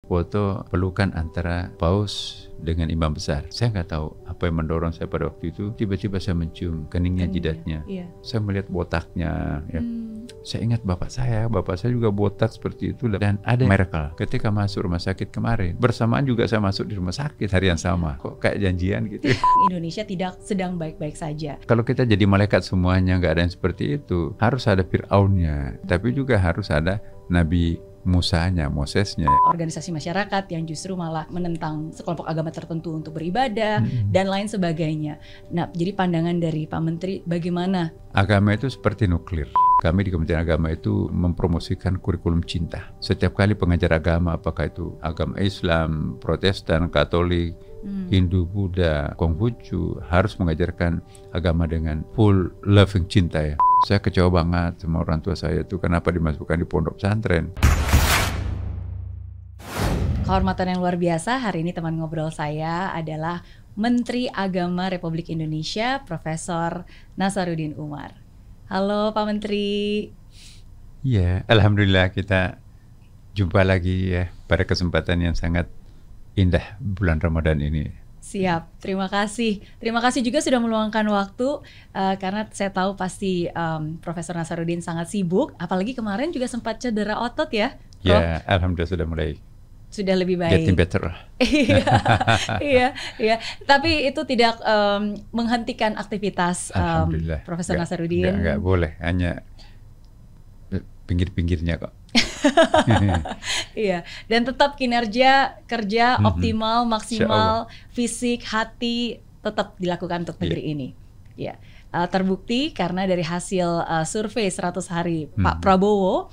foto pelukan antara paus dengan imam besar. Saya nggak tahu apa yang mendorong saya pada waktu itu. Tiba-tiba saya mencium keningnya, jidatnya. Iya. Saya melihat botaknya. Ya. Saya ingat bapak saya juga botak seperti itu. Dan ada miracle ketika masuk rumah sakit kemarin. Bersamaan juga saya masuk di rumah sakit hari yang sama. Kok kayak janjian gitu. Indonesia tidak sedang baik-baik saja. Kalau kita jadi malaikat semuanya, nggak ada yang seperti itu. Harus ada Fir'aunnya, tapi juga harus ada Nabi Musanya, Mosesnya. Organisasi masyarakat yang justru malah menentang sekelompok agama tertentu untuk beribadah dan lain sebagainya. Nah, jadi pandangan dari Pak Menteri bagaimana? Agama itu seperti nuklir. Kami di Kementerian Agama itu mempromosikan kurikulum cinta. Setiap kali pengajar agama, apakah itu agama Islam, Protestan, Katolik, Hindu, Buddha, Konghucu, harus mengajarkan agama dengan full loving cinta ya. Saya kecewa banget sama orang tua saya itu kenapa dimasukkan di pondok pesantren. Kehormatan yang luar biasa, hari ini teman ngobrol saya adalah Menteri Agama Republik Indonesia, Profesor Nasaruddin Umar. Halo Pak Menteri. Ya, alhamdulillah kita jumpa lagi ya pada kesempatan yang sangat indah bulan Ramadan ini. Siap, terima kasih. Terima kasih juga sudah meluangkan waktu karena saya tahu pasti Profesor Nasaruddin sangat sibuk. Apalagi kemarin juga sempat cedera otot ya, Prof? Ya, alhamdulillah sudah lebih baik. Getting better. Iya. Tapi itu tidak menghentikan aktivitas Profesor Nasaruddin. Enggak boleh, hanya pinggir-pinggirnya kok. Iya, dan tetap kinerja kerja optimal, maksimal, fisik, hati tetap dilakukan untuk negeri ini. Ya. Terbukti karena dari hasil survei 100 hari Pak Prabowo,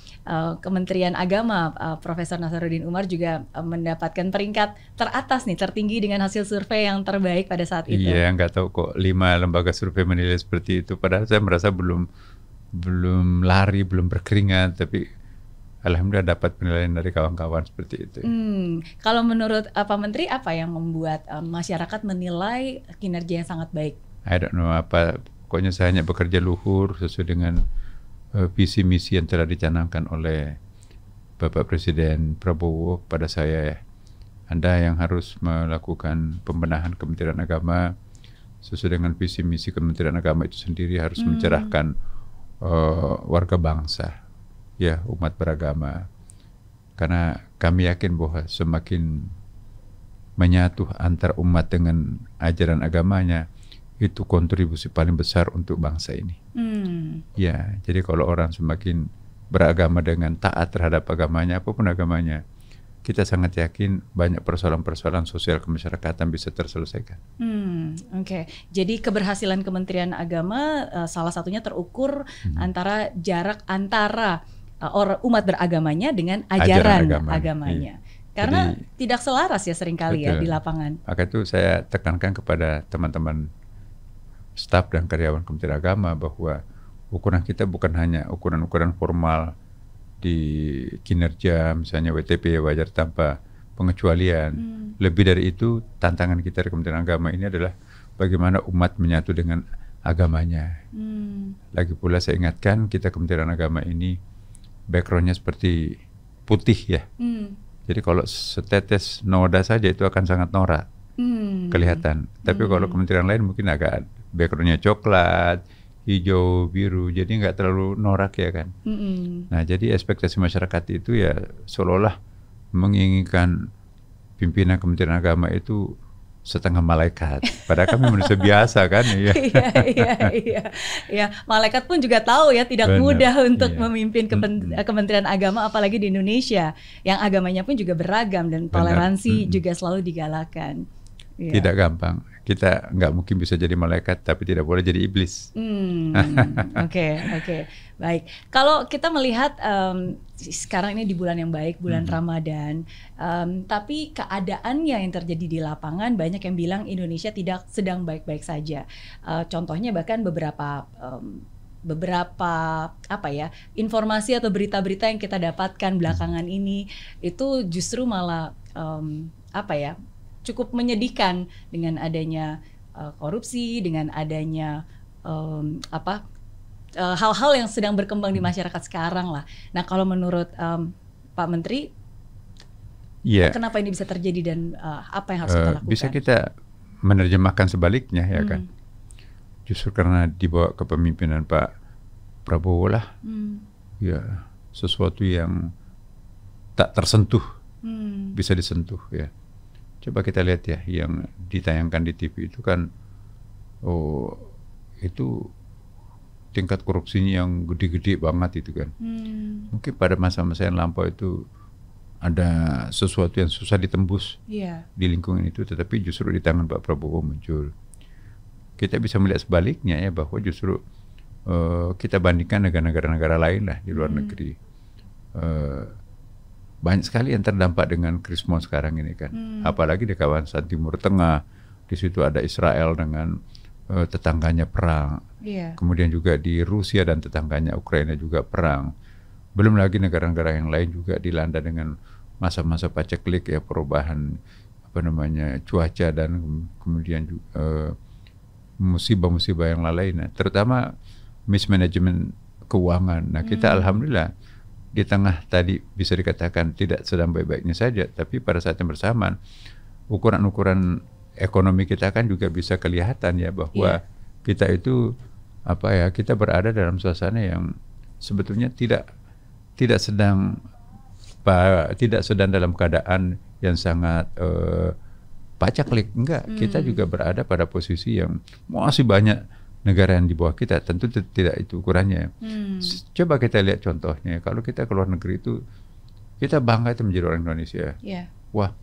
Kementerian Agama Profesor Nasaruddin Umar juga mendapatkan peringkat teratas nih, tertinggi dengan hasil survei yang terbaik pada saat itu. Iya, nggak tahu kok 5 lembaga survei menilai seperti itu. Padahal saya merasa belum lari, belum berkeringat, tapi alhamdulillah dapat penilaian dari kawan-kawan seperti itu. Kalau menurut Pak Menteri, apa yang membuat masyarakat menilai kinerja yang sangat baik? I don't know apa. Pokoknya saya hanya bekerja luhur sesuai dengan visi misi yang telah dicanangkan oleh Bapak Presiden Prabowo kepada saya ya. Anda yang harus melakukan pembenahan Kementerian Agama sesuai dengan visi misi Kementerian Agama itu sendiri, harus mencerahkan warga bangsa ya, umat beragama. Karena kami yakin bahwa semakin menyatu antar umat dengan ajaran agamanya, itu kontribusi paling besar untuk bangsa ini. Ya, jadi kalau orang semakin beragama dengan taat terhadap agamanya, apapun agamanya, kita sangat yakin banyak persoalan-persoalan sosial kemasyarakatan bisa terselesaikan. Oke. Jadi keberhasilan Kementerian Agama salah satunya terukur antara jarak antara umat beragamanya dengan ajaran agamanya. Iya. Karena tidak selaras ya seringkali ya di lapangan. Maka itu saya tekankan kepada teman-teman staf dan karyawan Kementerian Agama bahwa ukuran kita bukan hanya ukuran-ukuran formal di kinerja, misalnya WTP wajar tanpa pengecualian. Lebih dari itu, tantangan kita di Kementerian Agama ini adalah bagaimana umat menyatu dengan agamanya. Lagi pula saya ingatkan, kita Kementerian Agama ini backgroundnya seperti putih ya. Jadi kalau setetes noda saja itu akan sangat norak kelihatan. Tapi kalau kementerian lain mungkin agak backgroundnya coklat, hijau, biru, jadi nggak terlalu norak ya kan. Nah, jadi ekspektasi masyarakat itu ya seolah-olah menginginkan pimpinan Kementerian Agama itu setengah malaikat. Padahal kami manusia biasa kan. Iya. Malaikat pun juga tahu ya tidak mudah untuk memimpin Kementerian Agama, apalagi di Indonesia yang agamanya pun juga beragam dan toleransi juga selalu digalakan. Tidak gampang. Kita nggak mungkin bisa jadi malaikat, tapi tidak boleh jadi iblis. Oke. Baik. Kalau kita melihat sekarang ini di bulan yang baik, bulan Ramadan, tapi keadaannya yang terjadi di lapangan banyak yang bilang Indonesia tidak sedang baik-baik saja. Contohnya bahkan beberapa informasi atau berita-berita yang kita dapatkan belakangan ini itu justru malah cukup menyedihkan dengan adanya korupsi, dengan adanya hal-hal yang sedang berkembang di masyarakat sekarang lah. Nah, kalau menurut Pak Menteri, Kenapa ini bisa terjadi dan apa yang harus kita lakukan? Bisa kita menerjemahkan sebaliknya ya kan. Justru karena dibawa kepemimpinan Pak Prabowo lah, ya sesuatu yang tak tersentuh bisa disentuh ya. Coba kita lihat ya yang ditayangkan di TV itu kan, itu tingkat korupsinya yang gede-gede banget itu kan. Mungkin pada masa-masa yang lampau itu ada sesuatu yang susah ditembus di lingkungan itu, tetapi justru di tangan Pak Prabowo muncul. Kita bisa melihat sebaliknya ya, bahwa justru kita bandingkan negara-negara lain lah di luar negeri. Banyak sekali yang terdampak dengan krismon sekarang ini kan. Apalagi di kawasan Timur Tengah, di situ ada Israel dengan tetangganya perang. Kemudian juga di Rusia dan tetangganya Ukraina juga perang. Belum lagi negara-negara yang lain juga dilanda dengan masa-masa paceklik ya, perubahan cuaca dan kemudian musibah-musibah yang lain. Terutama mismanagement keuangan. Nah, kita alhamdulillah di tengah tadi bisa dikatakan tidak sedang baik-baiknya saja, tapi pada saat yang bersamaan ukuran-ukuran ekonomi kita kan juga bisa kelihatan ya, bahwa kita itu kita berada dalam suasana yang sebetulnya tidak sedang dalam keadaan yang sangat paceklik. Enggak, kita juga berada pada posisi yang masih banyak negara yang di bawah kita, tentu tidak itu ukurannya. Coba kita lihat contohnya, kalau kita ke luar negeri itu kita bangga itu menjadi orang Indonesia. Wah,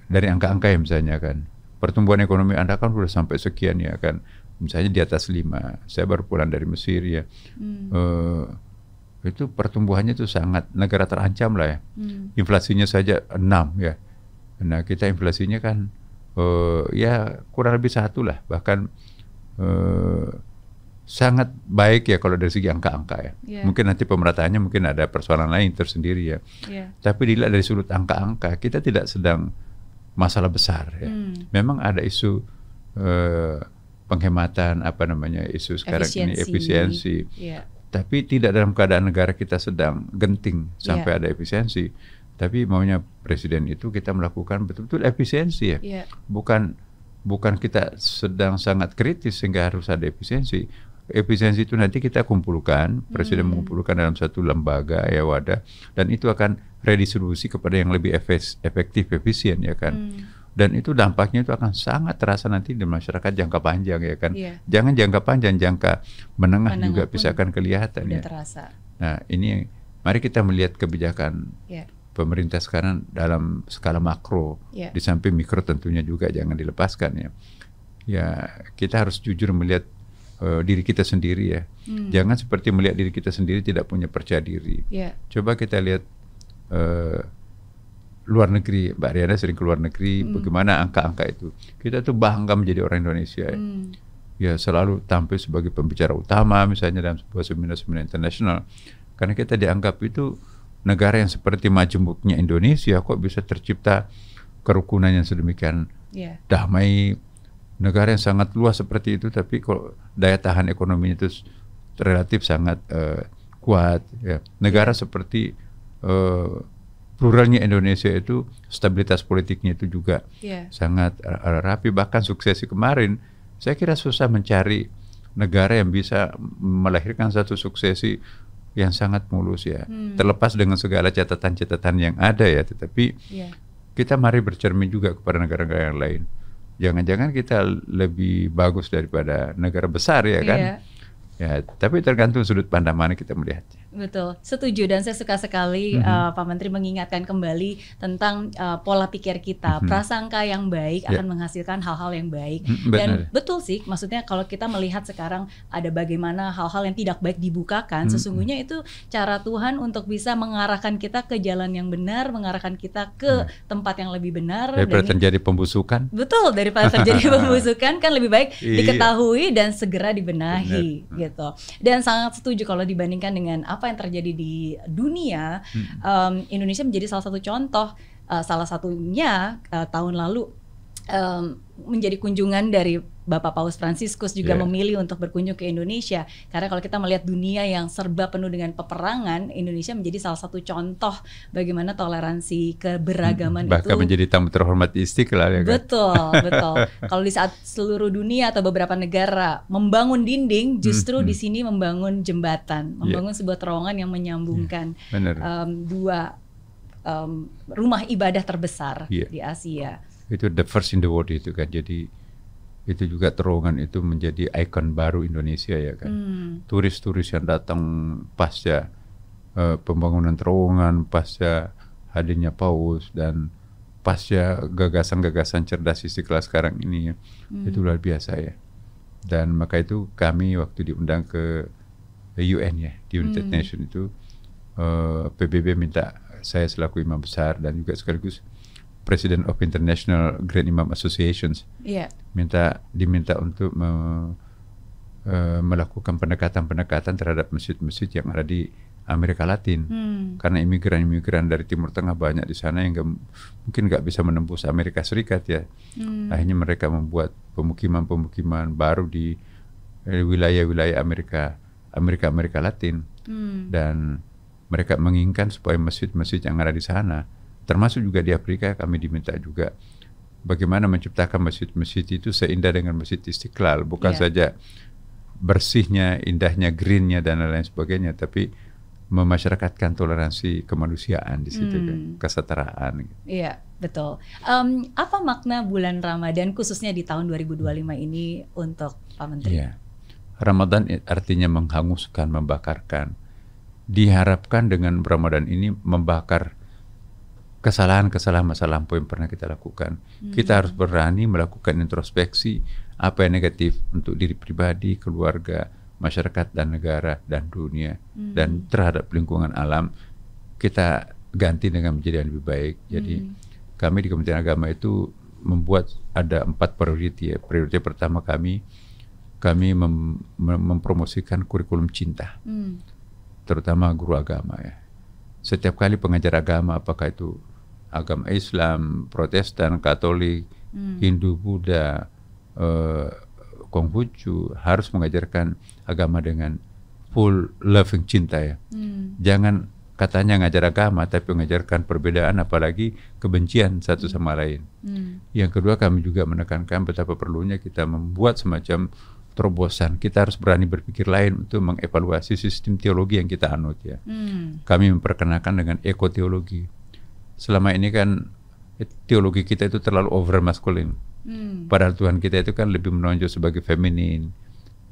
dari angka-angka ya misalnya kan, pertumbuhan ekonomi Anda kan sudah sampai sekian ya kan, misalnya di atas 5. Saya baru pulang dari Mesir ya, itu pertumbuhannya itu sangat, negara terancam lah ya. Inflasinya saja 6 ya. Nah, kita inflasinya kan ya kurang lebih 1 lah, bahkan sangat baik ya kalau dari segi angka-angka ya. Mungkin nanti pemerataannya mungkin ada persoalan lain tersendiri ya. Tapi dilihat dari sudut angka-angka, kita tidak sedang masalah besar ya. Memang ada isu penghematan isu sekarang ini efisiensi. Tapi tidak dalam keadaan negara kita sedang genting sampai ada efisiensi. Tapi maunya presiden itu kita melakukan betul-betul efisiensi ya. Bukan kita sedang sangat kritis sehingga harus ada efisiensi. Efisiensi itu nanti kita kumpulkan, presiden mengumpulkan dalam satu lembaga ya, wadah, dan itu akan redistribusi kepada yang lebih efektif, efisien ya kan. Dan itu dampaknya itu akan sangat terasa nanti di masyarakat jangka panjang ya kan. Jangan jangka panjang, jangka menengah juga bisa akan kelihatan ya. Terasa. Nah, ini mari kita melihat kebijakan pemerintah sekarang dalam skala makro, di samping mikro tentunya juga jangan dilepaskan ya. Ya, kita harus jujur melihat diri kita sendiri ya. Jangan seperti melihat diri kita sendiri tidak punya percaya diri. Coba kita lihat luar negeri, Mbak Riana sering ke luar negeri, bagaimana angka-angka itu. Kita tuh bangga menjadi orang Indonesia ya. Ya, selalu tampil sebagai pembicara utama misalnya dalam sebuah seminar-seminar internasional. Karena kita dianggap itu negara yang seperti majemuknya Indonesia, kok bisa tercipta kerukunan yang sedemikian damai, negara yang sangat luas seperti itu, tapi kok daya tahan ekonominya itu relatif sangat kuat ya. Negara seperti pluralnya Indonesia itu, stabilitas politiknya itu juga sangat rapi, bahkan suksesi kemarin saya kira susah mencari negara yang bisa melahirkan satu suksesi yang sangat mulus ya. Terlepas dengan segala catatan-catatan yang ada ya, tetapi kita mari bercermin juga kepada negara-negara yang lain. Jangan-jangan kita lebih bagus daripada negara besar ya kan. Ya, tapi tergantung sudut pandang mana kita melihatnya. Betul, setuju, dan saya suka sekali Pak Menteri mengingatkan kembali tentang pola pikir kita. Prasangka yang baik akan menghasilkan hal-hal yang baik. Dan betul sih, maksudnya kalau kita melihat sekarang ada bagaimana hal-hal yang tidak baik dibukakan, sesungguhnya itu cara Tuhan untuk bisa mengarahkan kita ke jalan yang benar, mengarahkan kita ke tempat yang lebih benar. Daripada terjadi pembusukan. Betul, daripada terjadi pembusukan kan lebih baik diketahui dan segera dibenahi gitu. Dan sangat setuju kalau dibandingkan dengan apa yang terjadi di dunia, Indonesia menjadi salah satu contoh. Salah satunya tahun lalu menjadi kunjungan dari Bapak Paus Fransiskus juga memilih untuk berkunjung ke Indonesia. Karena kalau kita melihat dunia yang serba penuh dengan peperangan, Indonesia menjadi salah satu contoh bagaimana toleransi keberagaman bahkan menjadi tamu terhormat di Istiqlal, ya kan? Betul, betul. Kalau di saat seluruh dunia atau beberapa negara membangun dinding, justru di sini membangun jembatan, membangun sebuah terowongan yang menyambungkan dua rumah ibadah terbesar di Asia. Itu the first in the world itu kan. Jadi itu juga terowongan itu menjadi ikon baru Indonesia, ya kan. Turis-turis yang datang pasca pembangunan terowongan, pasca hadirnya Paus, dan pasca gagasan-gagasan cerdas Istiqlal sekarang ini, itu luar biasa ya. Dan maka itu kami waktu diundang ke UN ya, di United Nations itu, PBB minta saya selaku imam besar dan juga sekaligus President of International Grand Imam Associations, diminta untuk melakukan pendekatan-pendekatan terhadap masjid-masjid yang ada di Amerika Latin, karena imigran-imigran dari Timur Tengah banyak di sana yang mungkin nggak bisa menembus Amerika Serikat ya. Akhirnya mereka membuat pemukiman-pemukiman baru di wilayah-wilayah Amerika Latin, dan mereka menginginkan supaya masjid-masjid yang ada di sana, termasuk juga di Afrika, kami diminta juga bagaimana menciptakan masjid-masjid itu seindah dengan Masjid Istiqlal, bukan saja bersihnya, indahnya, greennya dan lain sebagainya, tapi memasyarakatkan toleransi kemanusiaan di situ, kan, kesetaraan. Iya, betul. Apa makna bulan Ramadan khususnya di tahun 2025 ini untuk Pak Menteri? Iya. Ramadan artinya menghanguskan, membakarkan. Diharapkan dengan Ramadan ini membakar kesalahan-kesalahan masa lampau yang pernah kita lakukan. Kita harus berani melakukan introspeksi apa yang negatif untuk diri pribadi, keluarga, masyarakat dan negara dan dunia, dan terhadap lingkungan alam kita ganti dengan menjadi yang lebih baik. Jadi kami di Kementerian Agama itu membuat ada 4 priority ya. Priority pertama kami mempromosikan kurikulum cinta, terutama guru agama ya. Setiap kali pengajar agama, apakah itu agama Islam, Protestan, Katolik, Hindu, Buddha, Konghucu, harus mengajarkan agama dengan full loving cinta ya. Jangan katanya ngajar agama tapi mengajarkan perbedaan, apalagi kebencian satu sama lain. Yang kedua, kami juga menekankan betapa perlunya kita membuat semacam terobosan. Kita harus berani berpikir lain untuk mengevaluasi sistem teologi yang kita anut ya. Kami memperkenalkan dengan ekoteologi. Selama ini kan teologi kita itu terlalu over maskulin. Padahal Tuhan kita itu kan lebih menonjol sebagai feminin.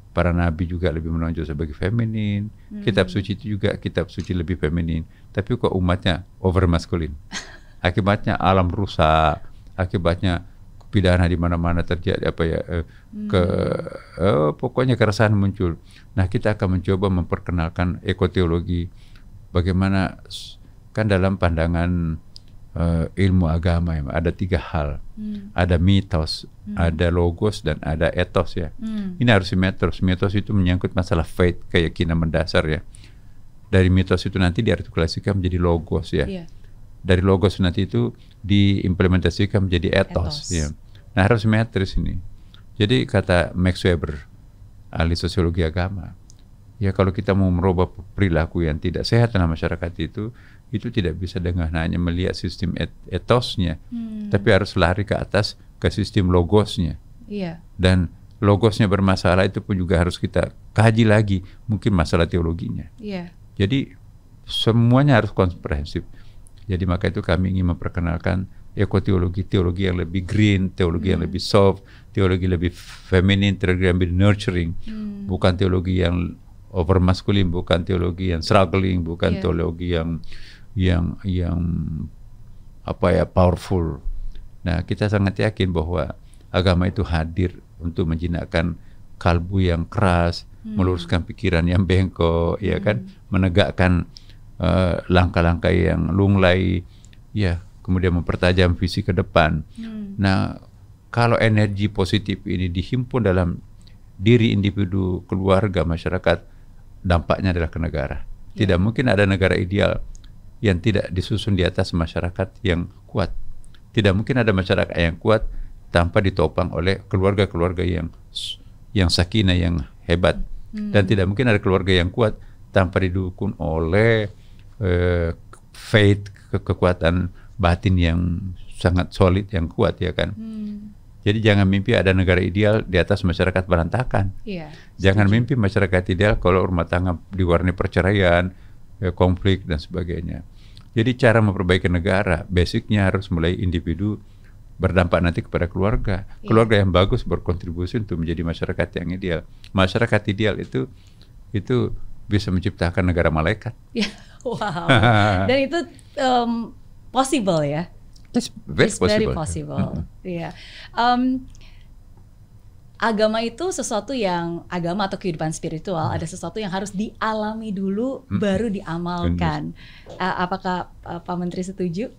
Para nabi juga lebih menonjol sebagai feminin. Kitab suci itu juga kitab suci lebih feminin. Tapi kok umatnya over maskulin. Akibatnya alam rusak. Akibatnya pidana di mana-mana terjadi pokoknya keresahan muncul. Nah, kita akan mencoba memperkenalkan ekoteologi. Bagaimana kan dalam pandangan ilmu agama ya, ada 3 hal. Ada mitos, ada logos, dan ada etos ya. Ini harus simetris. Mitos itu menyangkut masalah faith, keyakinan mendasar ya. Dari mitos itu nanti diartikulasikan menjadi logos ya. Dari logos nanti itu diimplementasikan menjadi etos. Ya. Nah, harus simetris ini. Jadi kata Max Weber, ahli sosiologi agama, ya kalau kita mau merubah perilaku yang tidak sehat dalam masyarakat itu tidak bisa dengan hanya melihat sistem etosnya, tapi harus lari ke atas ke sistem logosnya. Dan logosnya bermasalah itu pun juga harus kita kaji lagi, mungkin masalah teologinya. Jadi semuanya harus komprehensif. Jadi maka itu kami ingin memperkenalkan ekoteologi, teologi yang lebih green, teologi yang lebih soft, teologi lebih feminin, teologi yang lebih nurturing, bukan teologi yang over maskulin, bukan teologi yang struggling, bukan teologi yang powerful. Nah, kita sangat yakin bahwa agama itu hadir untuk menjinakkan kalbu yang keras, meluruskan pikiran yang bengkok, ya kan, menegakkan langkah-langkah yang lunglai, ya, kemudian mempertajam visi ke depan. Nah, kalau energi positif ini dihimpun dalam diri individu, keluarga, masyarakat, dampaknya adalah ke negara. Tidak mungkin ada negara ideal yang tidak disusun di atas masyarakat yang kuat. Tidak mungkin ada masyarakat yang kuat tanpa ditopang oleh keluarga-keluarga yang sakinah, yang hebat. Dan tidak mungkin ada keluarga yang kuat tanpa didukung oleh faith, kekuatan batin yang sangat solid, yang kuat, ya kan. Jadi jangan mimpi ada negara ideal di atas masyarakat berantakan. Jangan mimpi masyarakat ideal kalau rumah tangga diwarnai perceraian, konflik dan sebagainya. Jadi cara memperbaiki negara basicnya harus mulai individu, berdampak nanti kepada keluarga. Keluarga yang bagus berkontribusi untuk menjadi masyarakat yang ideal. Masyarakat ideal itu bisa menciptakan negara malaikat. Wow. Dan itu possible ya. It's very possible. Yeah. Agama itu sesuatu yang, agama atau kehidupan spiritual ada sesuatu yang harus dialami dulu baru diamalkan. Apakah Pak Menteri setuju?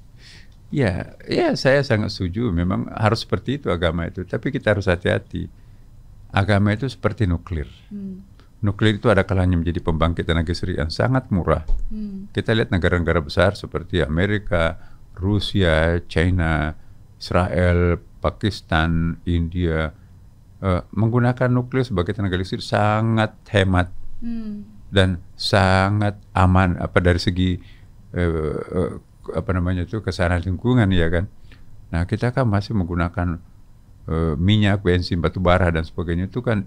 Ya, saya sangat setuju. Memang harus seperti itu agama itu. Tapi kita harus hati-hati. Agama itu seperti nuklir. Nuklir itu ada kalanya menjadi pembangkit tenaga listrik yang sangat murah. Kita lihat negara-negara besar seperti Amerika, Rusia, China, Israel, Pakistan, India menggunakan nuklir sebagai tenaga listrik sangat hemat dan sangat aman dari segi kesanaan lingkungan, ya kan. Nah, kita kan masih menggunakan minyak, bensin, batu bara dan sebagainya, itu kan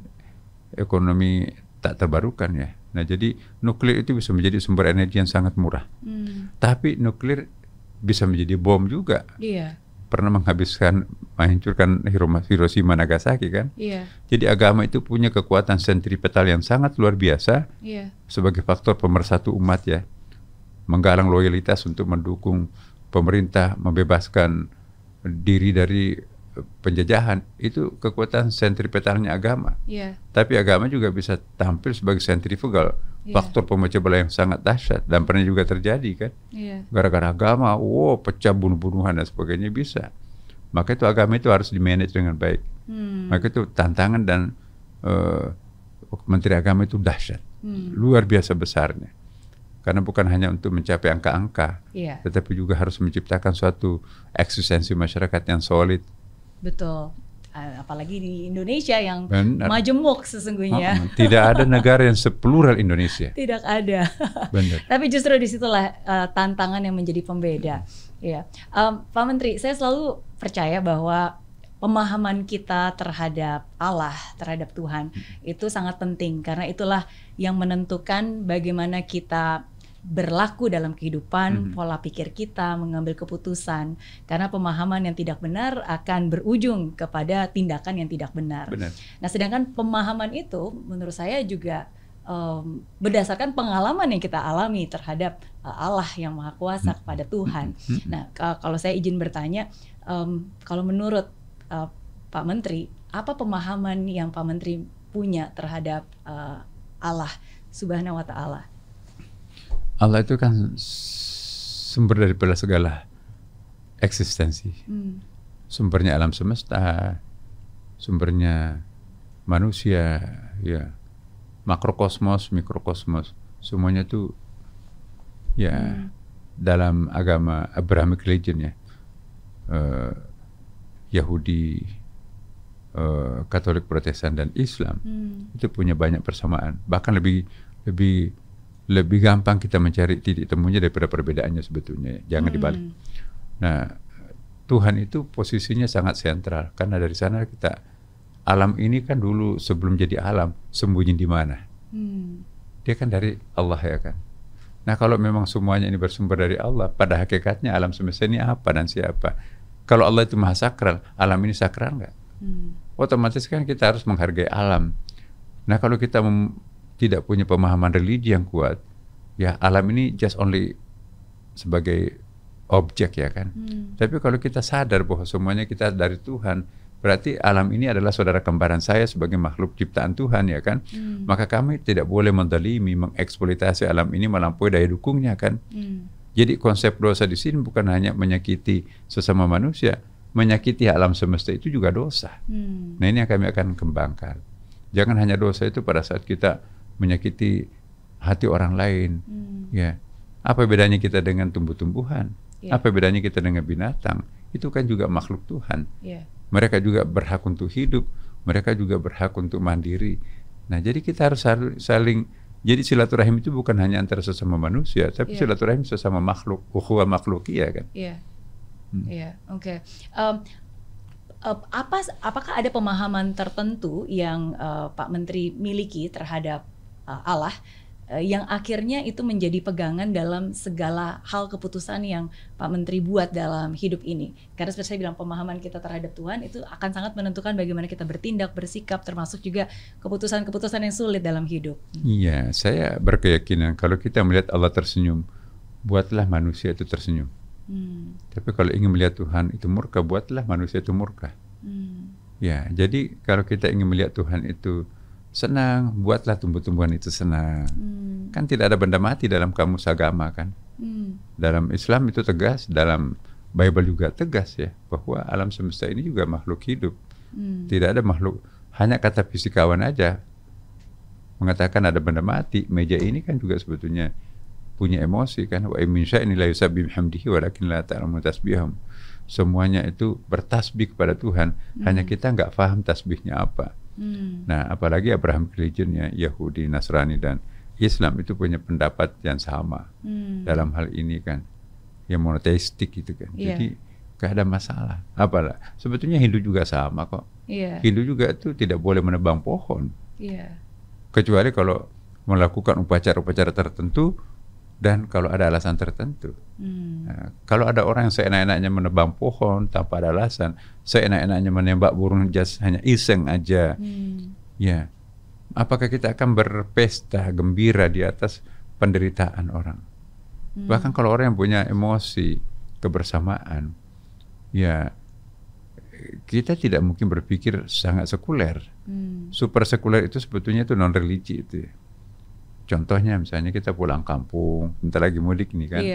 ekonomi tak terbarukan ya. Nah, jadi nuklir itu bisa menjadi sumber energi yang sangat murah. Tapi nuklir bisa menjadi bom juga. Pernah menghancurkan Hiroshima, Nagasaki kan. Jadi agama itu punya kekuatan sentripetal yang sangat luar biasa sebagai faktor pemersatu umat ya. Menggalang loyalitas untuk mendukung pemerintah, membebaskan diri dari penjajahan. Itu kekuatan sentripetalnya agama. Tapi agama juga bisa tampil sebagai sentrifugal, faktor pemecah belah yang sangat dahsyat, dan pernah juga terjadi kan. Gara-gara agama, pecah bunuh-bunuhan dan sebagainya bisa. Maka itu agama itu harus di-manage dengan baik. Maka itu tantangan, dan Menteri Agama itu dahsyat, luar biasa besarnya. Karena bukan hanya untuk mencapai angka-angka, tetapi juga harus menciptakan suatu eksistensi masyarakat yang solid. Betul. Apalagi di Indonesia yang majemuk sesungguhnya. Tidak ada negara yang seplural Indonesia. Tidak ada. Benar. Tapi justru disitulah tantangan yang menjadi pembeda. Pak Menteri, saya selalu percaya bahwa pemahaman kita terhadap Allah, terhadap Tuhan itu sangat penting, karena itulah yang menentukan bagaimana kita berlaku dalam kehidupan, pola pikir kita, mengambil keputusan. Karena pemahaman yang tidak benar akan berujung kepada tindakan yang tidak benar. Nah, sedangkan pemahaman itu menurut saya juga berdasarkan pengalaman yang kita alami terhadap Allah yang Maha Kuasa, kepada Tuhan. Nah, kalau saya izin bertanya, kalau menurut Pak Menteri, apa pemahaman yang Pak Menteri punya terhadap Allah Subhanahu wa Ta'ala? Allah itu kan sumber daripada segala eksistensi. Sumbernya alam semesta, sumbernya manusia, ya, makrokosmos, mikrokosmos, semuanya itu ya dalam agama Abrahamic religion ya, Yahudi, Katolik, Protestan dan Islam itu punya banyak persamaan. Bahkan lebih gampang kita mencari titik temunya daripada perbedaannya sebetulnya. Jangan dibalik. Nah, Tuhan itu posisinya sangat sentral, karena dari sana kita, alam ini kan dulu sebelum jadi alam sembunyi di mana? Dia kan dari Allah, ya kan. Nah, kalau memang semuanya ini bersumber dari Allah, pada hakikatnya alam semesta ini apa dan siapa? Kalau Allah itu maha sakral, alam ini sakral nggak? Otomatis kan kita harus menghargai alam. Nah, kalau kita tidak punya pemahaman religi yang kuat, ya alam ini just only sebagai objek, ya kan. Tapi kalau kita sadar bahwa semuanya kita dari Tuhan, berarti alam ini adalah saudara kembaran saya sebagai makhluk ciptaan Tuhan, ya kan. Maka kami tidak boleh menzalimi, mengeksploitasi alam ini melampaui daya dukungnya, kan. Jadi konsep dosa di sini bukan hanya menyakiti sesama manusia, menyakiti alam semesta itu juga dosa. Nah, ini yang kami akan kembangkan. Jangan hanya dosa itu pada saat kita menyakiti hati orang lain. Ya, apa bedanya kita dengan tumbuh-tumbuhan? Apa bedanya kita dengan binatang? Itu kan juga makhluk Tuhan. mereka juga berhak untuk hidup, mereka juga berhak untuk mandiri. Nah, jadi kita harus saling, jadi silaturahim itu bukan hanya antara sesama manusia, tapi silaturahim sesama makhluk, ukhuwah makhlukiyah kan. Iya, oke. Apakah ada pemahaman tertentu yang Pak Menteri miliki terhadap Allah yang akhirnya itu menjadi pegangan dalam segala hal keputusan yang Pak Menteri buat dalam hidup ini? Karena seperti saya bilang, pemahaman kita terhadap Tuhan itu akan sangat menentukan bagaimana kita bertindak, bersikap, termasuk juga keputusan-keputusan yang sulit dalam hidup. Iya, saya berkeyakinan kalau kita melihat Allah tersenyum, buatlah manusia itu tersenyum. Tapi kalau ingin melihat Tuhan itu murka, buatlah manusia itu murka. Ya, jadi kalau kita ingin melihat Tuhan itu senang, buatlah tumbuh-tumbuhan itu senang. Kan tidak ada benda mati dalam kamus agama kan. Dalam Islam itu tegas, dalam Bible juga tegas ya, bahwa alam semesta ini juga makhluk hidup. Tidak ada makhluk, hanya kata fisikawan aja mengatakan ada benda mati. Meja ini kan juga sebetulnya punya emosi kan. Wa min syai'in la yusabbihu bihamdihi walakin la ta'lamun tasbihahum. Semuanya itu bertasbih kepada Tuhan, hanya kita nggak paham tasbihnya apa. Nah, apalagi Abraham religionnya Yahudi, Nasrani dan Islam itu punya pendapat yang sama dalam hal ini kan, yang monoteistik itu kan. Jadi nggak ada masalah. Apalah, sebetulnya Hindu juga sama kok. Hindu juga itu tidak boleh menebang pohon, kecuali kalau melakukan upacara-upacara tertentu dan kalau ada alasan tertentu. Nah, kalau ada orang yang seenak-enaknya menebang pohon tanpa ada alasan, seenak-enaknya menembak burung jas hanya iseng aja, ya, apakah kita akan berpesta gembira di atas penderitaan orang? Bahkan kalau orang yang punya emosi kebersamaan, ya, kita tidak mungkin berpikir sangat sekuler. Super sekuler itu sebetulnya itu non religi itu ya. Contohnya misalnya kita pulang kampung, bentar lagi mudik nih kan.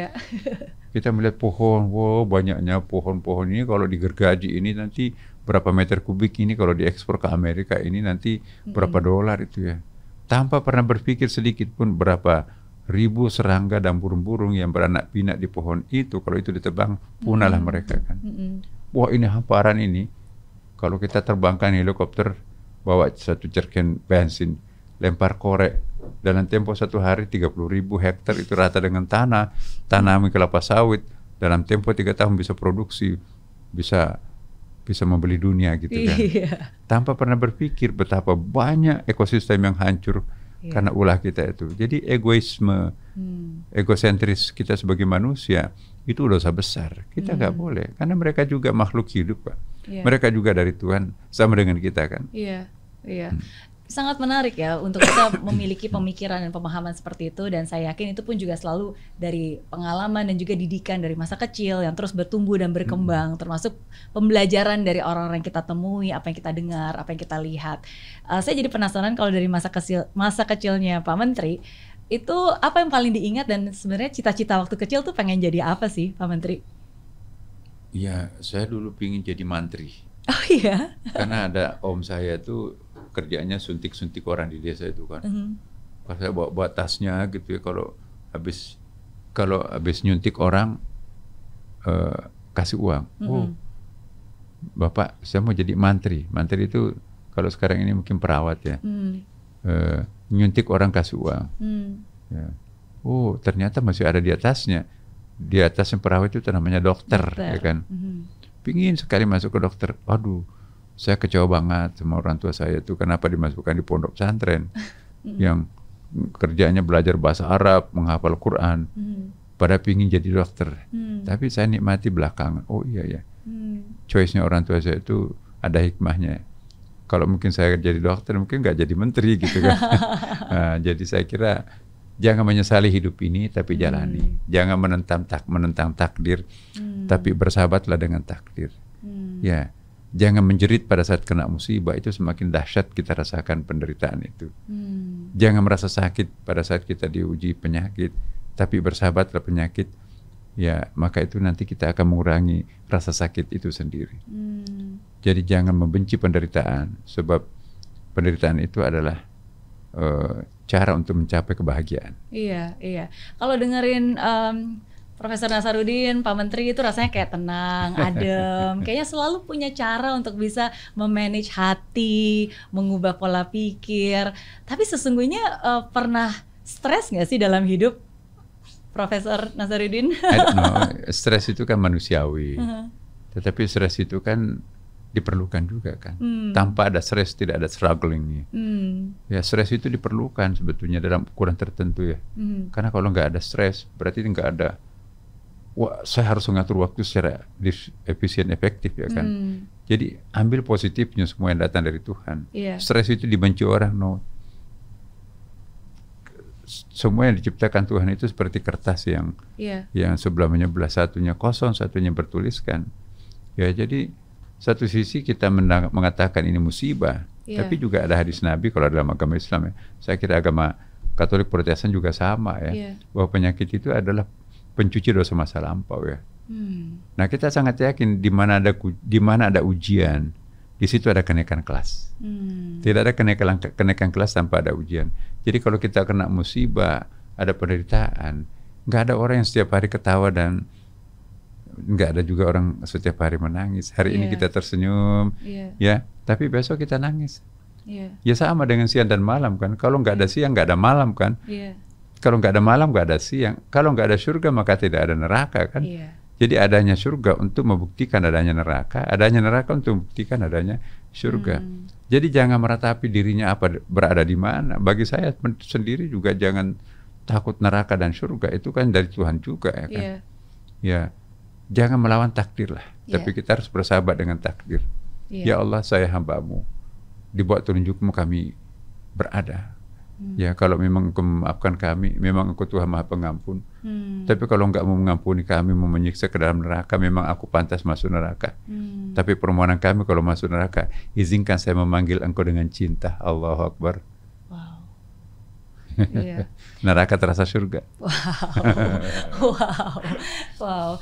Kita melihat pohon, wow, banyaknya pohon-pohon ini kalau digergaji ini nanti berapa meter kubik ini kalau diekspor ke Amerika ini nanti berapa dolar itu ya. Tanpa pernah berpikir sedikit pun berapa ribu serangga dan burung-burung yang beranak pinak di pohon itu, kalau itu ditebang punahlah mereka kan. Wah, ini hamparan ini. Kalau kita terbangkan helikopter, bawa satu jerken bensin, lempar korek, dalam tempo 1 hari 30.000 hektar itu rata dengan tanah, tanami kelapa sawit, dalam tempo 3 tahun bisa produksi, bisa membeli dunia gitu kan. Tanpa pernah berpikir betapa banyak ekosistem yang hancur karena ulah kita itu. Jadi egoisme, egosentris kita sebagai manusia itu dosa besar. Kita nggak boleh, karena mereka juga makhluk hidup Pak. Mereka juga dari Tuhan sama dengan kita kan. Sangat menarik ya untuk kita memiliki pemikiran dan pemahaman seperti itu, dan saya yakin itu pun juga selalu dari pengalaman dan juga didikan dari masa kecil yang terus bertumbuh dan berkembang, termasuk pembelajaran dari orang-orang yang kita temui, apa yang kita dengar, apa yang kita lihat. Saya jadi penasaran kalau dari masa kecilnya Pak Menteri, itu apa yang paling diingat dan sebenarnya cita-cita waktu kecil tuh pengen jadi apa sih Pak Menteri? Ya, saya dulu pingin jadi mantri. Oh iya? Karena ada om saya tuh kerjanya suntik-suntik orang di desa itu kan. Kalau saya bawa tasnya gitu ya, kalau habis nyuntik orang kasih uang. Oh, Bapak, saya mau jadi mantri. Mantri itu kalau sekarang ini mungkin perawat ya. Nyuntik orang kasih uang. Ya. Oh, ternyata masih ada di atasnya. Di atasnya perawat itu namanya dokter. Ya kan. Pingin sekali masuk ke dokter. Aduh, saya kecewa banget sama orang tua saya itu, kenapa dimasukkan di pondok pesantren yang kerjanya belajar bahasa Arab, menghafal Quran, pada pingin jadi dokter. Tapi saya nikmati belakangan. Oh iya ya, choice-nya orang tua saya itu ada hikmahnya. Kalau mungkin saya jadi dokter, mungkin nggak jadi menteri gitu kan. Nah, jadi saya kira jangan menyesali hidup ini, tapi jalani. Jangan menentang takdir, tapi bersahabatlah dengan takdir. Ya. Jangan menjerit pada saat kena musibah, itu semakin dahsyat kita rasakan penderitaan itu. Jangan merasa sakit pada saat kita diuji penyakit, tapi bersahabatlah penyakit. Ya, maka itu nanti kita akan mengurangi rasa sakit itu sendiri. Jadi jangan membenci penderitaan, sebab penderitaan itu adalah cara untuk mencapai kebahagiaan. Iya. Kalau dengerin Profesor Nasaruddin, Pak Menteri itu rasanya kayak tenang, adem, kayaknya selalu punya cara untuk bisa memanage hati, mengubah pola pikir. Tapi sesungguhnya pernah stres nggak sih dalam hidup, Profesor Nasaruddin? I don't know, stres itu kan manusiawi, tetapi stres itu kan diperlukan juga kan. Tanpa ada stres tidak ada struggling. Ya stres itu diperlukan sebetulnya dalam ukuran tertentu ya. Karena kalau nggak ada stres berarti nggak ada. Wah, saya harus mengatur waktu secara efisien, efektif ya kan. Jadi ambil positifnya semua yang datang dari Tuhan. Stres itu dibenci orang, no. Semua yang diciptakan Tuhan itu seperti kertas yang sebelahnya belah, satunya kosong, satunya bertuliskan. Ya jadi satu sisi kita mengatakan ini musibah, tapi juga ada hadis Nabi kalau dalam agama Islam ya. Saya kira agama Katolik Protestan juga sama ya. Bahwa penyakit itu adalah pencuci dosa masa lampau ya. Nah kita sangat yakin di mana ada ujian, di situ ada kenaikan kelas. Tidak ada kenaikan kelas tanpa ada ujian. Jadi kalau kita kena musibah, ada penderitaan, nggak ada orang yang setiap hari ketawa dan nggak ada juga orang setiap hari menangis. Hari ini kita tersenyum, ya, tapi besok kita nangis. Ya sama dengan siang dan malam kan. Kalau nggak ada siang, nggak ada malam kan. Kalau nggak ada malam, nggak ada siang. Kalau nggak ada surga, maka tidak ada neraka kan. Jadi adanya surga untuk membuktikan adanya neraka, adanya neraka untuk membuktikan adanya surga. Jadi jangan meratapi dirinya berada di mana. Bagi saya sendiri juga jangan takut neraka dan surga. Itu kan dari Tuhan juga ya kan. Ya, jangan melawan takdir lah. Tapi kita harus bersahabat dengan takdir. Ya Allah, saya hamba-Mu. Dibuat tunjukmu kami berada. Ya kalau memang Engkau memaafkan kami, memang Engkau Tuhan Maha Pengampun. Tapi kalau enggak mau mengampuni kami, mau menyiksa ke dalam neraka, memang aku pantas masuk neraka. Tapi permohonan kami kalau masuk neraka, izinkan saya memanggil Engkau dengan cinta. Allahu Akbar. Neraka terasa surga. Wow.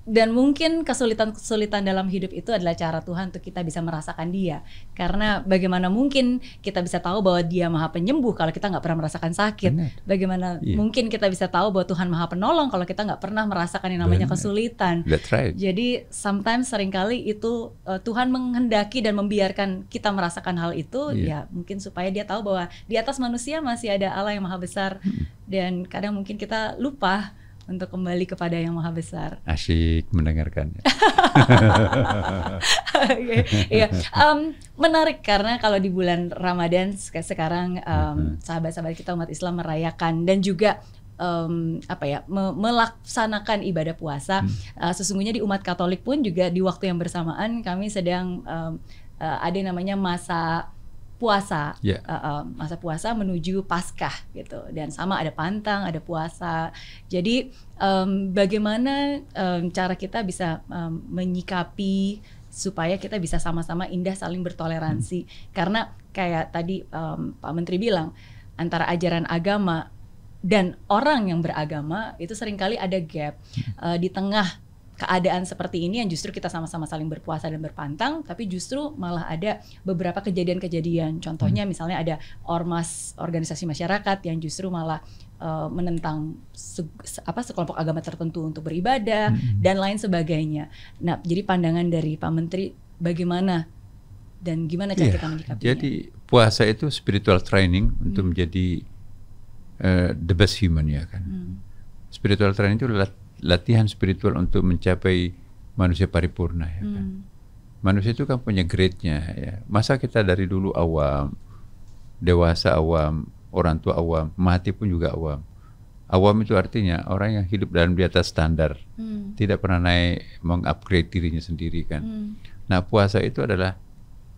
Dan mungkin kesulitan dalam hidup itu adalah cara Tuhan untuk kita bisa merasakan Dia. Karena bagaimana mungkin kita bisa tahu bahwa Dia Maha Penyembuh kalau kita nggak pernah merasakan sakit. Bagaimana mungkin kita bisa tahu bahwa Tuhan Maha Penolong kalau kita nggak pernah merasakan yang namanya kesulitan. That's right. Jadi sometimes seringkali itu Tuhan menghendaki dan membiarkan kita merasakan hal itu, ya mungkin supaya Dia tahu bahwa di atas manusia masih ada Allah yang Maha Besar. Dan kadang mungkin kita lupa untuk kembali kepada yang Maha Besar. Asyik mendengarkannya. Menarik karena kalau di bulan Ramadan sekarang sahabat-sahabat kita umat Islam merayakan dan juga melaksanakan ibadah puasa. Sesungguhnya di umat Katolik pun juga di waktu yang bersamaan kami sedang ada yang namanya masa puasa, masa puasa menuju Paskah gitu, dan sama ada pantang, ada puasa. Jadi bagaimana cara kita bisa menyikapi supaya kita bisa sama-sama indah saling bertoleransi, karena kayak tadi Pak Menteri bilang antara ajaran agama dan orang yang beragama itu seringkali ada gap di tengah keadaan seperti ini yang justru kita sama-sama saling berpuasa dan berpantang, tapi justru malah ada beberapa kejadian-kejadian. Contohnya misalnya ada ormas organisasi masyarakat yang justru malah menentang sekelompok agama tertentu untuk beribadah dan lain sebagainya. Nah, jadi pandangan dari Pak Menteri bagaimana dan gimana cara kita menyikapinya? Jadi puasa itu spiritual training untuk menjadi the best human ya kan. Spiritual training itu latihan spiritual untuk mencapai manusia paripurna ya kan. Manusia itu kan punya grade-nya ya. Masa kita dari dulu awam, dewasa awam, orang tua awam, mati pun juga awam. Awam itu artinya orang yang hidup dalam di atas standar, tidak pernah naik mengupgrade dirinya sendiri kan. Nah puasa itu adalah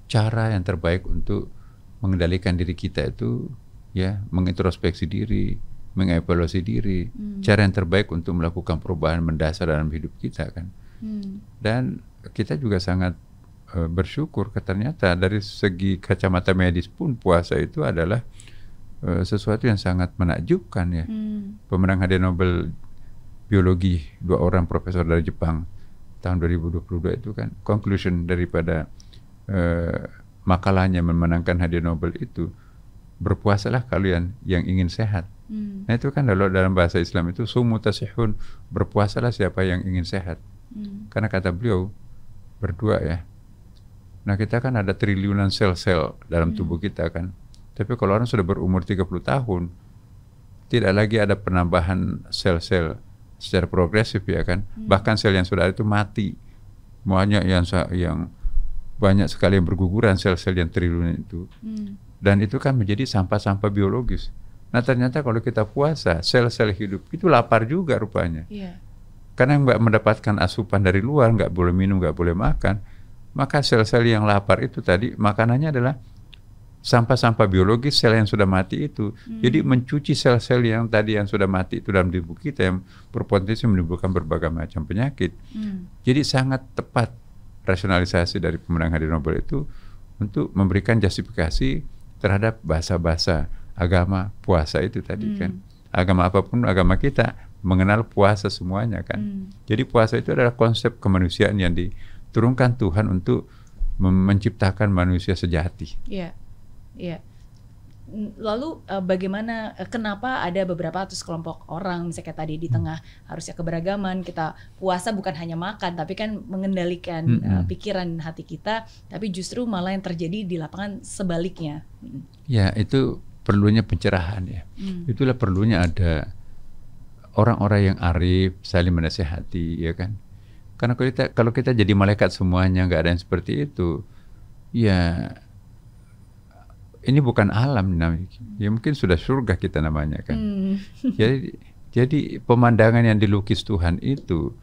cara yang terbaik untuk mengendalikan diri kita itu ya, mengintrospeksi diri, mengevaluasi diri, cara yang terbaik untuk melakukan perubahan mendasar dalam hidup kita kan. Dan kita juga sangat bersyukur ternyata dari segi kacamata medis pun puasa itu adalah sesuatu yang sangat menakjubkan ya. Pemenang hadiah Nobel biologi 2 orang profesor dari Jepang tahun 2022 itu kan conclusion daripada makalahnya memenangkan hadiah Nobel itu, berpuasalah kalian yang ingin sehat. Nah itu kan kalau dalam bahasa Islam itu sumu tasihun, berpuasalah siapa yang ingin sehat. Karena kata beliau berdua ya. Nah kita kan ada triliunan sel-sel dalam tubuh kita kan. Tapi kalau orang sudah berumur 30 tahun, tidak lagi ada penambahan sel-sel secara progresif ya kan. Bahkan sel yang sudah ada itu mati. Banyak yang banyak sekali yang berguguran sel-sel yang triliunan itu. Dan itu kan menjadi sampah-sampah biologis. Nah ternyata kalau kita puasa, sel-sel hidup itu lapar juga rupanya. Karena nggak mendapatkan asupan dari luar, nggak boleh minum, nggak boleh makan, maka sel-sel yang lapar itu tadi makanannya adalah sampah-sampah biologis, sel yang sudah mati itu. Jadi mencuci sel-sel yang tadi yang sudah mati itu dalam tubuh kita yang berpotensi menimbulkan berbagai macam penyakit. Jadi sangat tepat rasionalisasi dari pemenang hadiah Nobel itu untuk memberikan justifikasi terhadap bahasa-bahasa agama puasa itu tadi kan. Agama apapun agama kita mengenal puasa semuanya kan. Jadi puasa itu adalah konsep kemanusiaan yang diturunkan Tuhan untuk menciptakan manusia sejati. Iya. Lalu bagaimana, kenapa ada beberapa atau sekelompok orang misalnya kayak tadi di tengah harusnya keberagaman, kita puasa bukan hanya makan tapi kan mengendalikan pikiran hati kita, tapi justru malah yang terjadi di lapangan sebaliknya. Ya itu perlunya pencerahan ya. Itulah perlunya ada orang-orang yang arif saling menasihati ya kan. Karena kalau kita jadi malaikat semuanya nggak ada yang seperti itu, ya ini bukan alam namanya. Ya mungkin sudah surga kita namanya kan. Jadi pemandangan yang dilukis Tuhan itu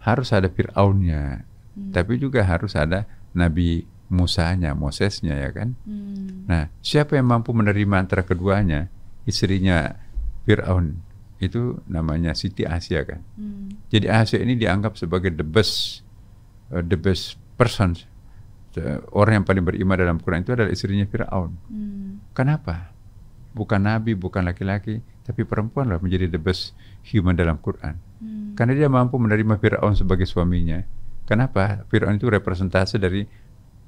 harus ada Fir'aunnya, tapi juga harus ada Nabi Musanya, Mosesnya ya kan. Nah, siapa yang mampu menerima antara keduanya? Istrinya Fir'aun itu namanya Siti Asia kan. Jadi Asia ini dianggap sebagai the best person. Orang yang paling beriman dalam Quran itu adalah istrinya Fir'aun. Kenapa? Bukan nabi, bukan laki-laki, tapi perempuan lah menjadi the best human dalam Quran. Karena dia mampu menerima Fir'aun sebagai suaminya. Kenapa? Fir'aun itu representasi dari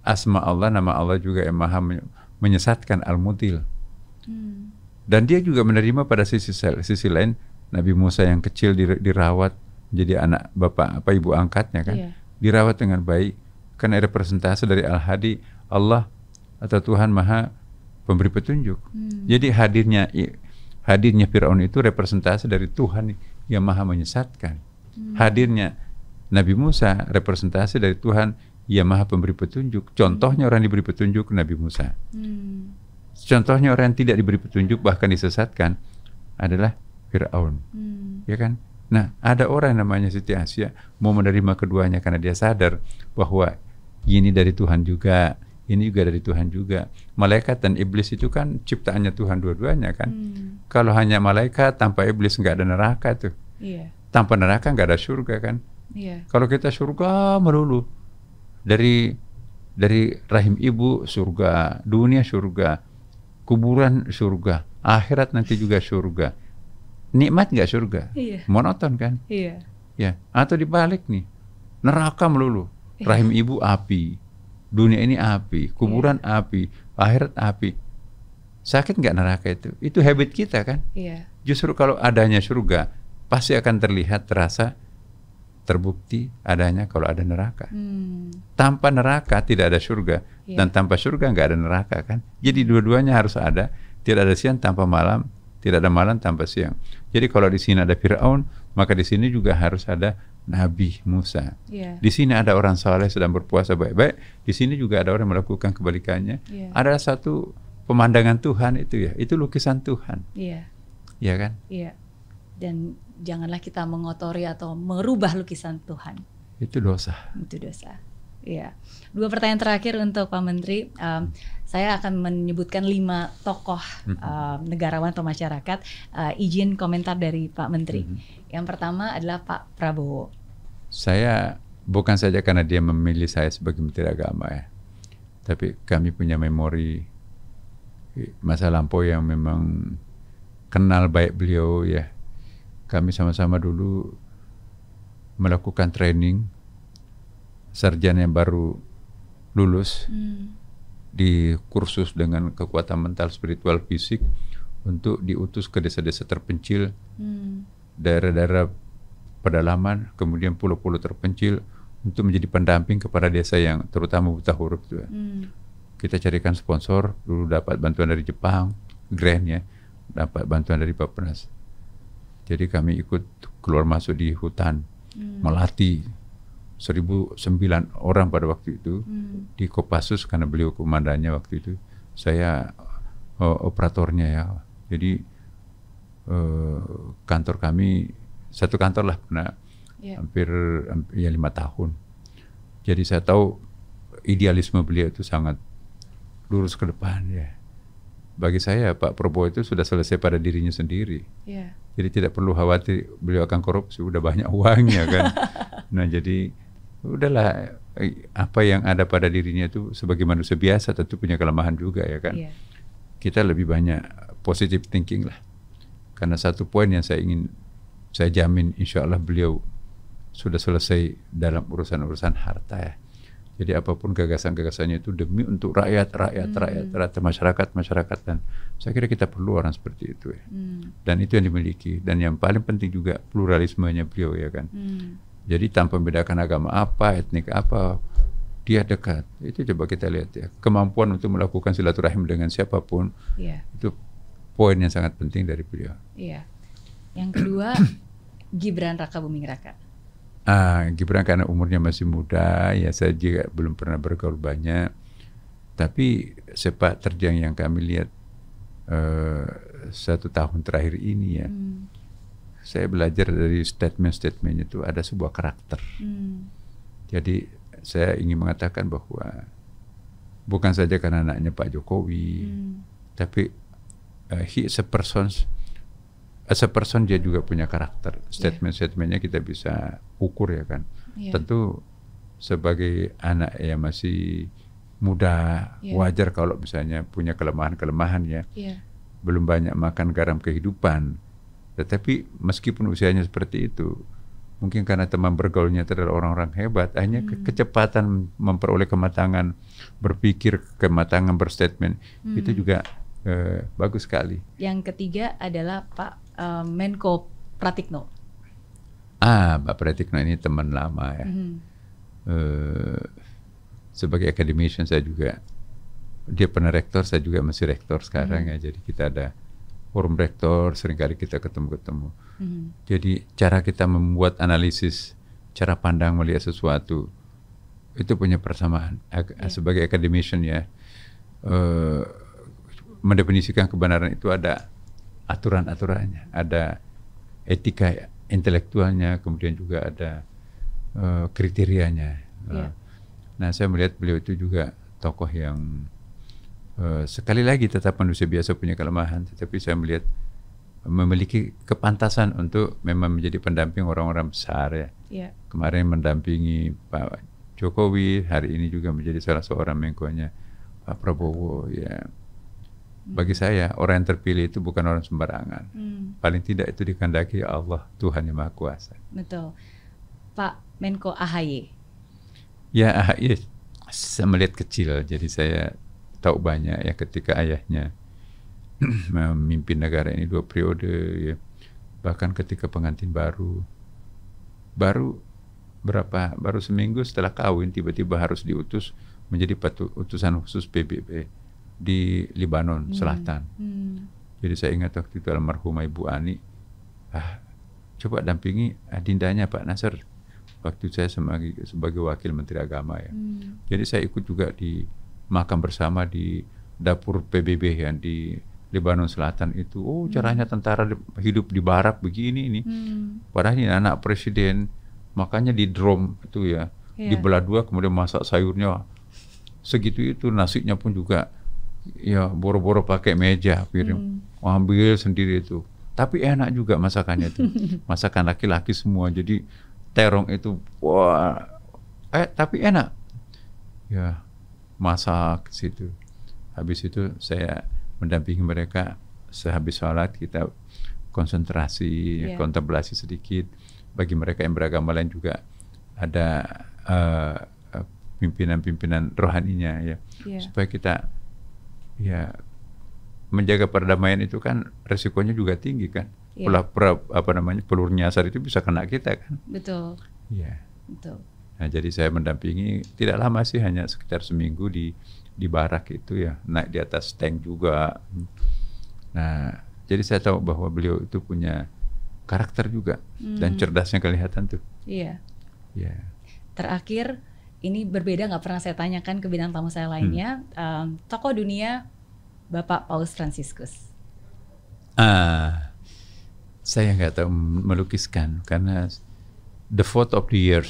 asma Allah, nama Allah juga yang maha menyesatkan, Al-Mudil. Dan dia juga menerima pada sisi lain Nabi Musa yang kecil dirawat menjadi anak bapak ibu angkatnya kan. Dirawat dengan baik. Karena representasi dari Al-Hadi, Allah atau Tuhan Maha Pemberi Petunjuk. Jadi hadirnya Fir'aun itu representasi dari Tuhan yang Maha Menyesatkan. Hadirnya Nabi Musa representasi dari Tuhan yang Maha Pemberi Petunjuk. Contohnya orang diberi petunjuk Nabi Musa. Contohnya orang yang tidak diberi petunjuk bahkan disesatkan adalah Fir'aun. Ya kan? Nah, ada orang namanya Siti Asia mau menerima keduanya karena dia sadar bahwa ini dari Tuhan juga, ini juga dari Tuhan juga. Malaikat dan iblis itu kan ciptaannya Tuhan dua-duanya kan. Kalau hanya malaikat tanpa iblis nggak ada neraka tuh. Tanpa neraka nggak ada surga kan. Kalau kita surga melulu dari rahim ibu surga, dunia surga, kuburan surga, akhirat nanti juga surga. Nikmat nggak surga? Monoton kan? Ya. Atau dibalik nih, neraka melulu. Rahim ibu api, dunia ini api, kuburan api, akhirat api. Sakit nggak neraka itu? Itu habit kita kan? Justru kalau adanya surga, pasti akan terlihat, terasa, terbukti adanya kalau ada neraka. Tanpa neraka tidak ada surga, dan tanpa surga nggak ada neraka kan? Jadi dua-duanya harus ada. Tidak ada siang tanpa malam, tidak ada malam tanpa siang. Jadi kalau di sini ada Fir'aun, maka di sini juga harus ada Nabi Musa. Di sini ada orang saleh sedang berpuasa baik-baik. Di sini juga ada orang melakukan kebalikannya. Ada satu pemandangan Tuhan itu ya. Itu lukisan Tuhan. Iya kan? Dan janganlah kita mengotori atau merubah lukisan Tuhan. Itu dosa. Iya. 2 pertanyaan terakhir untuk Pak Menteri. Saya akan menyebutkan 5 tokoh negarawan atau masyarakat. Izin komentar dari Pak Menteri. Yang pertama adalah Pak Prabowo. Saya bukan saja karena dia memilih saya sebagai Menteri Agama ya, tapi kami punya memori masa lampau yang memang kenal baik beliau ya. Kami sama-sama dulu melakukan training sarjana yang baru lulus di kursus dengan kekuatan mental, spiritual, fisik untuk diutus ke desa-desa terpencil, daerah-daerah pedalaman, kemudian pulau-pulau terpencil untuk menjadi pendamping kepada desa yang terutama buta huruf itu. Kita carikan sponsor, dulu dapat bantuan dari Jepang, grant ya, dapat bantuan dari Bappenas. Jadi kami ikut keluar masuk di hutan, melatih 1.009 orang pada waktu itu di Kopassus karena beliau komandannya waktu itu. Saya operatornya ya. Jadi kantor kami satu kantor lah pernah hampir ya 5 tahun. Jadi saya tahu idealisme beliau itu sangat lurus ke depan ya. Bagi saya Pak Prabowo itu sudah selesai pada dirinya sendiri. Jadi tidak perlu khawatir beliau akan korupsi, udah banyak uangnya kan. Nah jadi udahlah, apa yang ada pada dirinya itu sebagai manusia biasa tentu punya kelemahan juga ya kan. Kita lebih banyak positive thinking lah. Karena satu poin yang saya jamin insya Allah beliau sudah selesai dalam urusan-urusan harta ya. Jadi apapun gagasan-gagasannya itu demi untuk rakyat, masyarakat, dan saya kira kita perlu orang seperti itu ya. Dan itu yang dimiliki, dan yang paling penting juga pluralismenya beliau ya kan. Jadi tanpa membedakan agama apa, etnik apa, dia dekat. Itu coba kita lihat ya. Kemampuan untuk melakukan silaturahim dengan siapapun, itu poin yang sangat penting dari beliau. Yang kedua, Gibran Raka Buming Raka. Gibran karena umurnya masih muda, ya saya juga belum pernah bergaul banyak. Tapi sepak terjang yang kami lihat 1 tahun terakhir ini ya, saya belajar dari statement-statementnya itu ada sebuah karakter. Jadi saya ingin mengatakan bahwa bukan saja karena anaknya Pak Jokowi, tapi he is a person. As a person dia juga punya karakter. Statement-statementnya kita bisa ukur ya kan. Tentu sebagai anak yang masih muda, wajar kalau misalnya punya kelemahan-kelemahan ya. Belum banyak makan garam kehidupan. Tetapi meskipun usianya seperti itu, mungkin karena teman bergaulnya itu adalah orang-orang hebat, hanya kecepatan memperoleh kematangan berpikir, kematangan berstatement, itu juga bagus sekali. Yang ketiga adalah Pak Menko Pratikno. Pak Pratikno ini teman lama ya. Sebagai academician saya juga, dia pernah rektor, saya juga masih rektor sekarang ya. Jadi kita ada forum rektor, seringkali kita ketemu-ketemu. Jadi cara kita membuat analisis, cara pandang melihat sesuatu, itu punya persamaan. Sebagai academician ya, mendefinisikan kebenaran itu ada aturan-aturannya, ada etika intelektualnya, kemudian juga ada kriterianya. Nah, saya melihat beliau itu juga tokoh yang sekali lagi tetap manusia biasa punya kelemahan, tetapi saya melihat memiliki kepantasan untuk memang menjadi pendamping orang-orang besar ya. Kemarin mendampingi Pak Jokowi, hari ini juga menjadi salah seorang menkonya Pak Prabowo ya. Bagi saya orang yang terpilih itu bukan orang sembarangan. Paling tidak itu dikehendaki Allah, Tuhan yang Maha Kuasa. Betul. Pak Menko AHY. Ya, AHY saya melihat kecil, jadi saya tahu banyak ya ketika ayahnya memimpin negara ini 2 periode ya. Bahkan ketika pengantin baru seminggu setelah kawin tiba-tiba harus diutus menjadi utusan khusus PBB di Lebanon Selatan. Jadi saya ingat waktu itu almarhumah Ibu Ani, coba dampingi adindanya Pak Nasr. Waktu saya sebagai wakil Menteri Agama ya. Jadi saya ikut juga di makan bersama di dapur PBB yang di Lebanon Selatan itu. Caranya tentara hidup di barak begini ini. Padahal ini anak presiden, makanya di drum itu ya, dibelah 2 kemudian masak sayurnya segitu itu, nasinya pun juga ya boro-boro pakai meja piring, ambil sendiri itu. Tapi enak juga masakannya itu, masakan laki-laki semua. Jadi terong itu tapi enak ya, masak situ. Habis itu saya mendampingi mereka, sehabis sholat kita konsentrasi, kontemplasi sedikit. Bagi mereka yang beragama lain juga ada pimpinan-pimpinan rohaninya ya, supaya kita ya menjaga perdamaian itu kan resikonya juga tinggi kan. Pelur nyasar itu bisa kena kita kan. Betul. Iya. Betul. Nah, jadi saya mendampingi tidak lama sih, hanya sekitar seminggu di barak itu ya, naik di atas tank juga. Nah, jadi saya tahu bahwa beliau itu punya karakter juga dan cerdasnya kelihatan tuh. Iya. Iya. Terakhir, ini berbeda, nggak pernah saya tanyakan ke bintang tamu saya lainnya. Tokoh dunia Bapak Paus Fransiskus. Saya nggak tahu melukiskan karena the photo of the year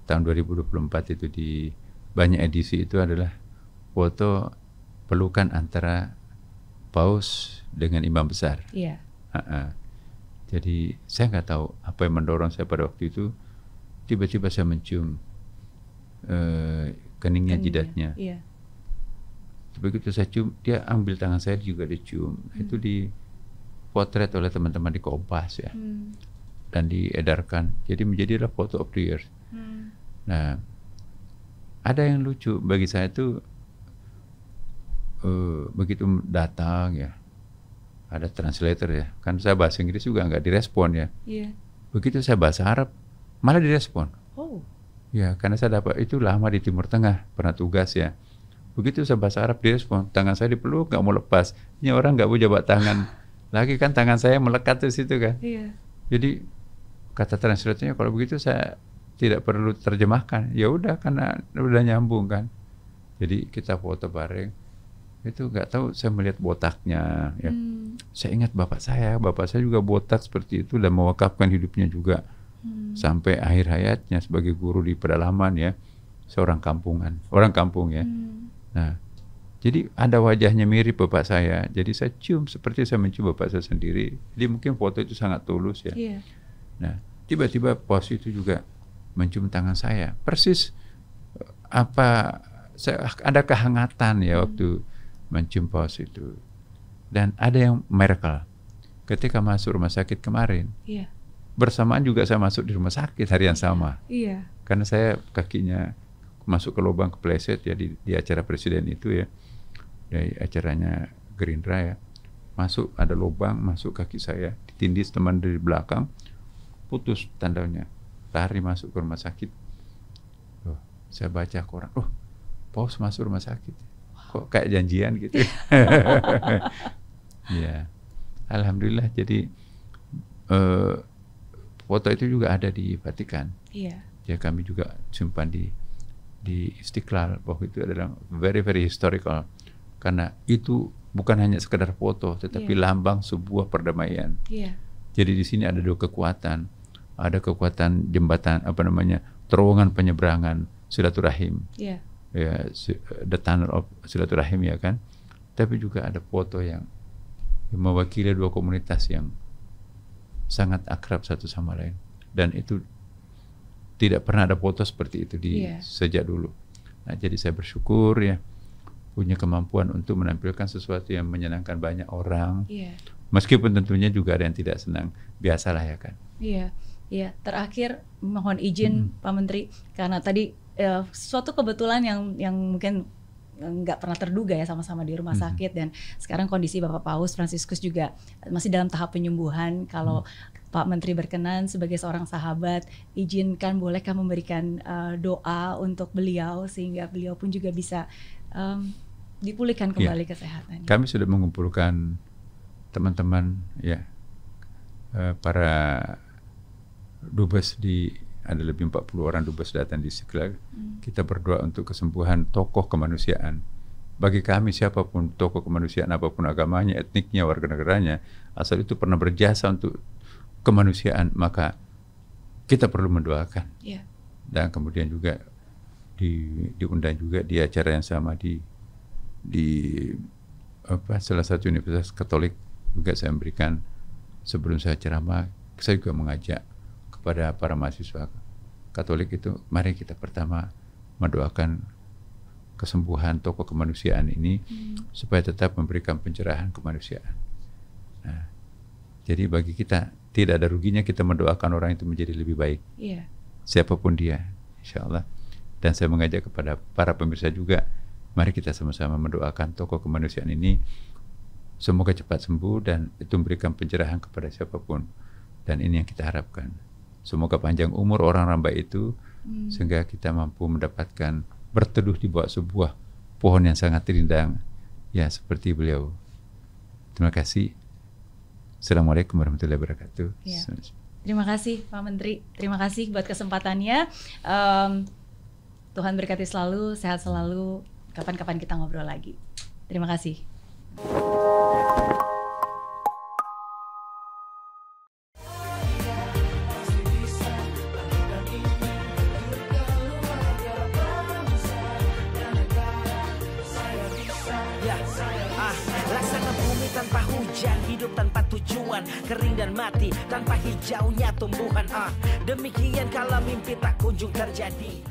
tahun 2024 itu di banyak edisi itu adalah foto pelukan antara Paus dengan imam besar. Iya. Jadi saya nggak tahu apa yang mendorong saya pada waktu itu. Tiba-tiba saya mencium keningnya, jidatnya. Iya. Begitu saya cium, dia ambil tangan saya juga dicium. Itu dipotret oleh teman-teman di Kompas ya, dan diedarkan. Jadi menjadilah photo of the year. Nah, ada yang lucu bagi saya itu begitu datang ya, ada translator ya, kan saya bahasa Inggris juga nggak direspon ya. Iya. Begitu saya bahasa Arab malah direspon. Oh. Ya, karena saya dapat itu lama di Timur Tengah, pernah tugas ya. Begitu saya bahasa Arab direspon, tangan saya dipeluk nggak mau lepas. Ini orang nggak mau jabat tangan lagi kan, tangan saya melekat di situ kan. Iya. Jadi kata translatornya, kalau begitu saya tidak perlu terjemahkan. Ya udah, karena udah nyambung kan. Jadi kita foto bareng. Itu nggak tahu saya melihat botaknya ya. Saya ingat bapak saya juga botak seperti itu dan mewakafkan hidupnya juga sampai akhir hayatnya sebagai guru di pedalaman ya, orang kampung ya. Nah, jadi ada wajahnya mirip bapak saya. Jadi saya cium seperti saya mencium bapak saya sendiri. Jadi mungkin foto itu sangat tulus ya. Iya. Nah, tiba-tiba Paus itu juga mencium tangan saya. Persis ada kehangatan ya waktu mencium Paus itu. Dan ada yang miracle. Ketika masuk rumah sakit kemarin, bersamaan juga saya masuk di rumah sakit hari yang sama. Iya. Karena saya kakinya masuk ke lubang kepleset ya di acara presiden itu ya, dari acaranya Gerindra ya, masuk ada lubang, masuk kaki saya, ditindis teman dari belakang, putus tandanya, lari masuk ke rumah sakit. Saya baca koran, Paus masuk rumah sakit, kok kayak janjian gitu. Ya, alhamdulillah. Jadi foto itu juga ada di Vatikan. Iya. Ya, kami juga simpan di Istiqlal, bahwa itu adalah very very historical karena itu bukan hanya sekedar foto tetapi lambang sebuah perdamaian. Iya. Jadi di sini ada dua kekuatan. Ada kekuatan jembatan terowongan penyeberangan silaturahim. Iya. Ya, the tunnel of silaturahim ya kan. Tapi juga ada foto yang mewakili dua komunitas yang sangat akrab satu sama lain, dan itu tidak pernah ada foto seperti itu sejak dulu. Nah, jadi saya bersyukur ya punya kemampuan untuk menampilkan sesuatu yang menyenangkan banyak orang. Meskipun tentunya juga ada yang tidak senang, biasalah ya kan. Iya. Terakhir mohon izin Pak Menteri, karena tadi suatu kebetulan yang mungkin nggak pernah terduga ya, sama-sama di rumah sakit, dan sekarang kondisi Bapak Paus Fransiskus juga masih dalam tahap penyembuhan. Kalau Pak Menteri berkenan sebagai seorang sahabat, izinkan bolehkah memberikan doa untuk beliau sehingga beliau pun juga bisa dipulihkan kembali kesehatannya. Kami sudah mengumpulkan teman-teman ya, para dubes ada lebih 40 orang dubes datang di Istiqlal. Kita berdoa untuk kesembuhan tokoh kemanusiaan. Bagi kami siapapun tokoh kemanusiaan, apapun agamanya, etniknya, warga negaranya, asal itu pernah berjasa untuk kemanusiaan, maka kita perlu mendoakan. Dan kemudian juga diundang juga di acara yang sama di salah satu universitas Katolik juga saya memberikan, sebelum saya ceramah, saya juga mengajak kepada para mahasiswa Katolik itu, mari kita pertama mendoakan kesembuhan tokoh kemanusiaan ini supaya tetap memberikan pencerahan kemanusiaan. Nah, jadi bagi kita tidak ada ruginya kita mendoakan orang itu menjadi lebih baik. Siapapun dia, insya Allah. Dan saya mengajak kepada para pemirsa juga, mari kita sama-sama mendoakan tokoh kemanusiaan ini Semoga cepat sembuh dan itu memberikan pencerahan kepada siapapun. Dan ini yang kita harapkan. Semoga panjang umur orang Ramba itu sehingga kita mampu mendapatkan berteduh di bawah sebuah pohon yang sangat rindang, ya seperti beliau. Terima kasih. Assalamualaikum warahmatullahi wabarakatuh. Ya. Terima kasih Pak Menteri. Terima kasih buat kesempatannya. Tuhan berkati selalu, sehat selalu. Kapan-kapan kita ngobrol lagi. Terima kasih. Laksana bumi tanpa hujan, hidup tanpa tujuan, kering dan mati tanpa hijaunya tumbuhan. Demikian kalau mimpi tak kunjung terjadi.